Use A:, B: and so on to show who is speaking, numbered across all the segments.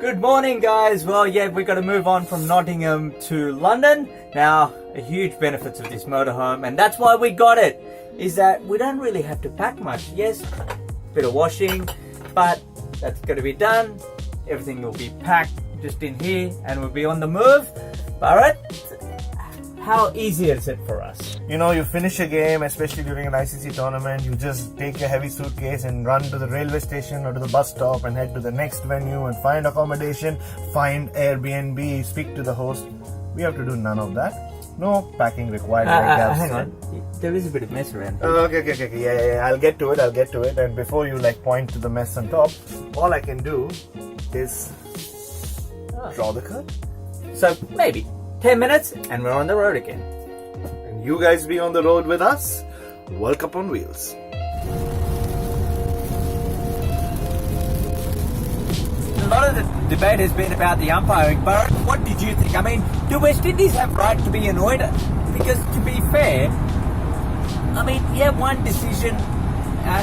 A: Good morning, guys. Well, yeah, we've got to move on from Nottingham to London. Now, a huge benefit of this motorhome, and that's why we got it, is that we don't really have to pack much. Yes, a bit of washing, but that's going to be done. Everything will be packed just in here, and we'll be on the move. Bharat, how easy is it for us?
B: You know, you finish a game, especially during an ICC tournament, you just take your heavy suitcase and run to the railway station or to the bus stop and head to the next venue and find accommodation, find Airbnb, speak to the host. We have to do none of that. No packing required.
A: Hang on, there is a bit of mess around here.
B: Okay. Yeah. I'll get to it. And before you point to the mess on top, all I can do is draw the curtain.
A: So maybe 10 minutes and we're on the road again.
B: And you guys be on the road with us. World Cup on wheels.
A: A lot of the debate has been about the umpiring, but what did you think? I mean, do West Indies have right to be annoyed? Because to be fair, I mean, yeah, one decision,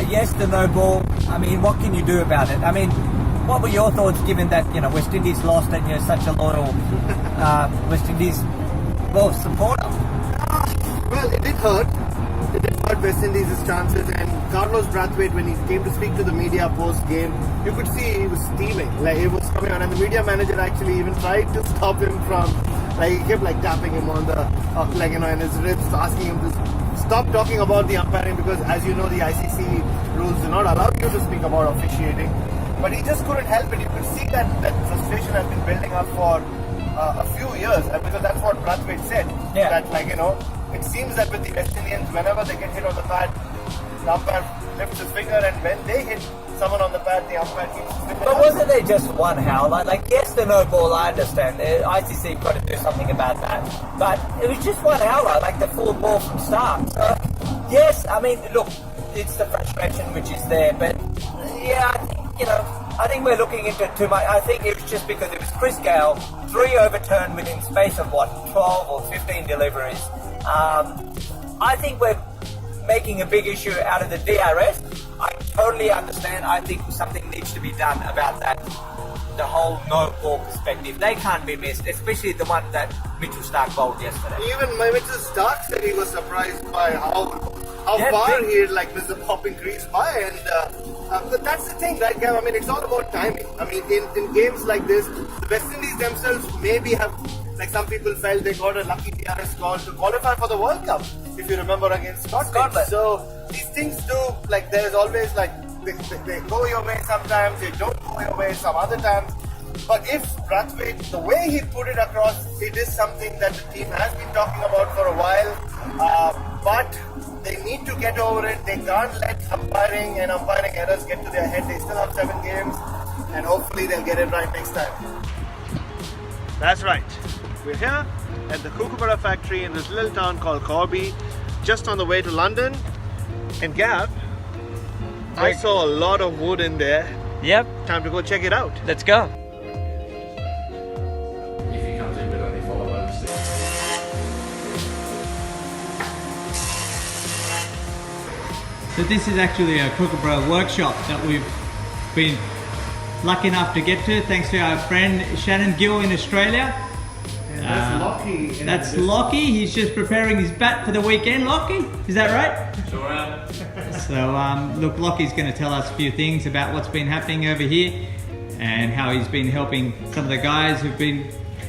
A: yes, the no ball. I mean, what can you do about it? I mean, what were your thoughts given that, West Indies lost and you're such a loyal West Indies supporter?
B: Well, it did hurt. It did hurt West Indies' chances, and Carlos Brathwaite, when he came to speak to the media post-game, you could see he was steaming. Like, he was coming on, and the media manager actually even tried to stop him from, he kept tapping him on the, in his ribs, asking him to stop talking about the umpiring, because as you know, the ICC rules do not allow you to speak about officiating. But he just couldn't help it. You could see that frustration has been building up for a few years, because that's what Brathwaite said.
A: Yeah.
B: That, it seems that with the West Indians, whenever they get hit on the pad, the umpire lifts his finger, and when they hit someone on the pad, the umpire keeps his finger.
A: But wasn't there just one howler? Yes, the no ball, I understand. The ICC got to do something about that. But it was just one howler, the full ball from start. So, yes, I mean, look, it's the frustration which is there, but yeah, I think we're looking into it too much. I think it was just because it was Chris Gale, 3 overturned within space of 12 or 15 deliveries. I think we're making a big issue out of the DRS. I totally understand. I think something needs to be done about that. The whole no ball perspective. They can't be missed, especially the one that Mitchell Starc bowled yesterday.
B: Even Mitchell Starc said he was surprised by how far he had missed the popping crease by, and but that's the thing, right, Gav? I mean, it's all about timing. I mean, in games like this, the West Indies themselves maybe have, some people felt they got a lucky DRS call to qualify for the World Cup, if you remember, against Scotland. So these things do, there's always they go your way sometimes, they don't go your way some other times. But if Brathwaite, the way he put it across, it is something that the team has been talking about for a while. But they need to get over it. They can't let umpiring errors get to their head. They still have 7 games, and hopefully they'll get it right next time. That's right. We're here at the Kookaburra factory in this little town called Corby, just on the way to London. And Gav, I saw a lot of wood in there.
A: Yep.
B: Time to go check it out.
A: Let's go.
C: If he comes in, but only follow overseas.
A: So this is actually a Kookaburra workshop that we've been lucky enough to get to, thanks to our friend Shannon Gill in Australia.
B: And that's Lockie.
A: That's Lockie. He's just preparing his bat for the weekend. Lockie, is that right?
C: Sure am.
A: So look, Lockie's going to tell us a few things about what's been happening over here and how he's been helping some of the guys who've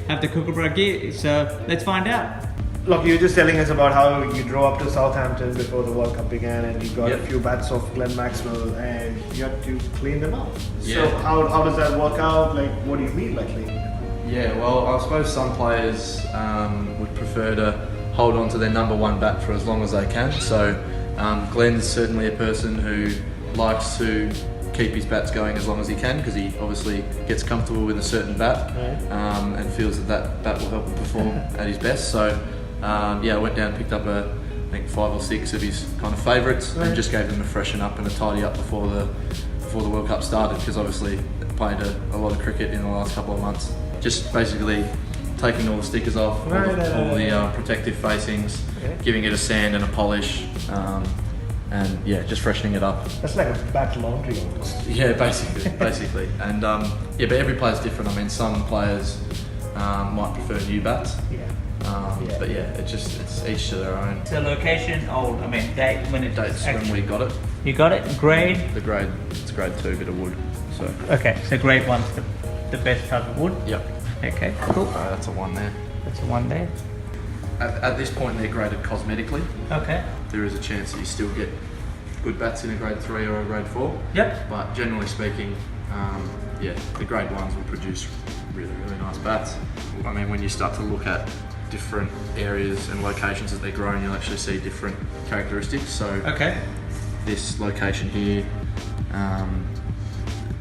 A: have the Kookaburra gear. So let's find out.
B: Look, you were just telling us about how you drove up to Southampton before the World Cup began, and you got a few bats of Glenn Maxwell, and you had to clean them up.
C: Yeah.
B: So how does that work out? What do you mean by cleaning them?
C: Yeah, well, I suppose some players would prefer to hold on to their number 1 bat for as long as they can. So Glenn's certainly a person who likes to keep his bats going as long as he can, because he obviously gets comfortable with a certain bat, and feels that bat will help him perform at his best. So I went down and picked up I think 5 or 6 of his kind of favourites, and just gave them a freshen up and a tidy up before the World Cup started, because obviously played a lot of cricket in the last couple of months. Just basically taking all the stickers off, all the protective facings, giving it a sand and a polish, and yeah, just freshening it up.
D: That's like a bat laundry almost.
C: Yeah, basically. And yeah, but every player's different. I mean, some players might prefer new bats. But yeah, it's each to their own.
E: So location, old, I mean date when it
C: Dates when we got it.
E: You got it? Grade?
C: It's grade 2 bit of wood. So
E: Okay, so grade 1's the best type of wood?
C: yep.
E: Okay, cool.
C: That's a 1 there.
E: That's a 1 there.
C: At this point, they're graded cosmetically.
E: Okay.
C: There is a chance that you still get good bats in a grade 3 or a grade 4.
E: Yep.
C: But generally speaking, yeah, the grade 1s will produce really nice bats. I mean, when you start to look at different areas and locations that they're grown, you'll actually see different characteristics. So
E: Okay.
C: this location here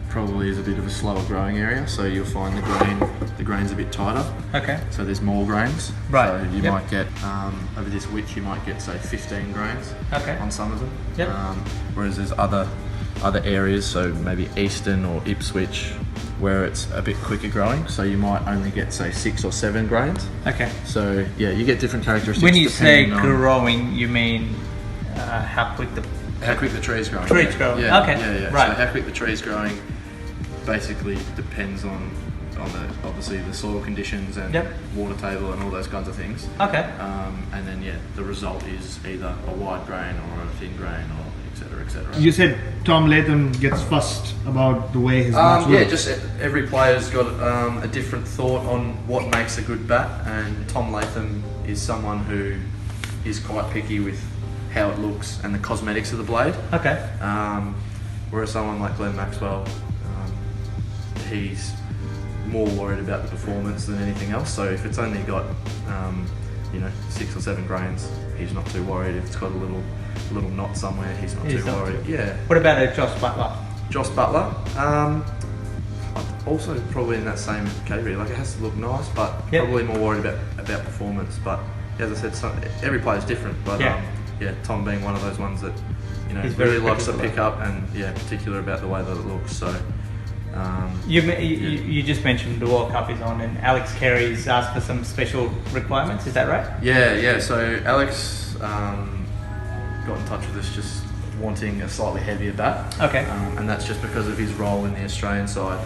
C: probably is a bit of a slower growing area, so you'll find the grain's a bit tighter.
E: Okay.
C: So there's more grains.
E: Right.
C: So you
E: Yep.
C: might get over this width, you might get say 15 grains
E: Okay.
C: on some of them.
E: Yep.
C: Whereas there's other areas, so maybe Eastern or Ipswich, where it's a bit quicker growing, so you might only get say 6 or 7 grains.
E: Okay.
C: So yeah, you get different characteristics.
E: When you say
C: depending on
E: growing, you mean how quick the
C: how quick the tree's growing.
E: Tree's growing.
C: Yeah,
E: Okay.
C: Yeah.
E: Right.
C: So how quick the tree's growing basically depends on obviously the soil conditions and
E: Yep.
C: water table and all those kinds of things.
E: Okay.
C: And then yeah, the result is either a wide grain or a thin grain or etc. etc.
D: You said Tom Latham gets fussed about the way his bats
C: Yeah,
D: look.
C: just every player's got a different thought on what makes a good bat, and Tom Latham is someone who is quite picky with how it looks and the cosmetics of the blade.
E: Okay.
C: Whereas someone like Glenn Maxwell, he's more worried about the performance than anything else. So if it's only got 6 or 7 grains, he's not too worried. If it's got a little knot somewhere, he's not too worried. Yeah.
E: What about a Josh Butler?
C: Josh Butler, also probably in that same category. Like, it has to look nice, but
E: Yep.
C: probably more worried about performance. But as I said, every player's different. But
E: Yeah.
C: Tom being one of those ones that
E: He's very
C: really likes to
E: particular.
C: pick up and particular about the way that it looks. So
E: You just mentioned the World Cup is on, and Alex Carey's asked for some special requirements. Is that right?
C: yeah. So Alex got in touch with us just wanting a slightly heavier bat.
E: Okay.
C: And that's just because of his role in the Australian side.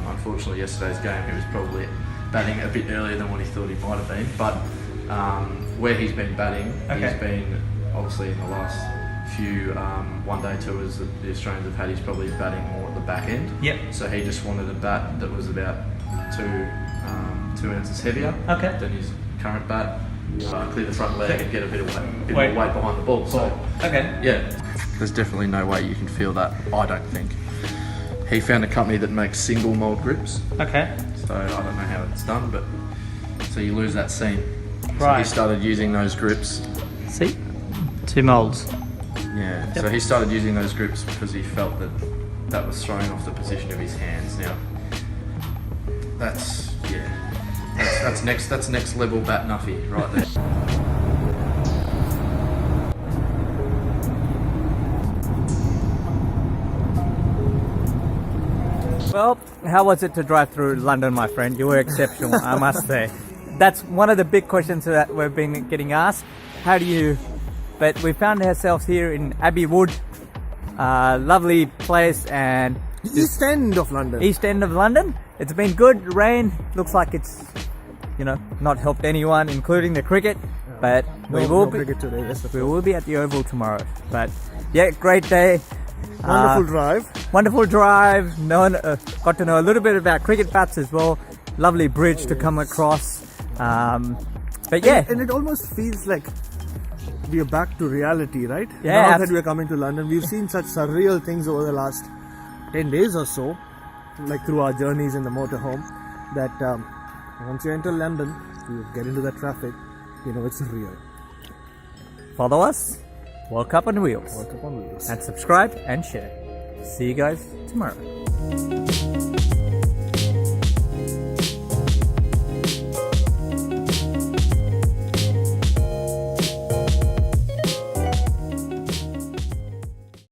C: Unfortunately, yesterday's game, he was probably batting a bit earlier than what he thought he might have been. But where he's been batting,
E: Okay.
C: he's been obviously in the last few one-day tours that the Australians have had, he's probably batting more at the back end.
E: Yep.
C: So he just wanted a bat that was about 2 ounces heavier
E: Okay.
C: than his current bat. Clear the front leg and get a bit more
E: Weight.
C: weight behind the ball. So
E: Okay.
C: yeah, there's definitely no way you can feel that, I don't think. He found a company that makes single mould grips,
E: Okay.
C: so I don't know how it's done, but so you lose that seam. So
E: Right.
C: he started using those grips.
E: See, 2 molds.
C: Yeah, so he started using those grips because he felt that was throwing off the position of his hands. Now, that's next level bat nuffy right there.
A: Well, how was it to drive through London, my friend? You were exceptional, I must say. That's one of the big questions that we've been getting asked. But we found ourselves here in Abbey Wood, lovely place, and
D: East End of London.
A: East End of London. It's been good. Rain looks like it's, not helped anyone, including the cricket. But we will be at the Oval tomorrow. But yeah, great day.
D: Wonderful drive.
A: Wonderful drive. Got to know a little bit about cricket bats as well. Lovely bridge to come across. But yeah,
D: And it almost feels like we are back to reality, right?
A: Yeah,
D: Now that we are coming to London, we've seen such surreal things over the last 10 days or so, like through our journeys in the motorhome, that once you enter London, you get into that traffic, it's real.
A: follow us. World Cup on Wheels.
D: Work upon wheels.
A: And subscribe and share. See you guys tomorrow.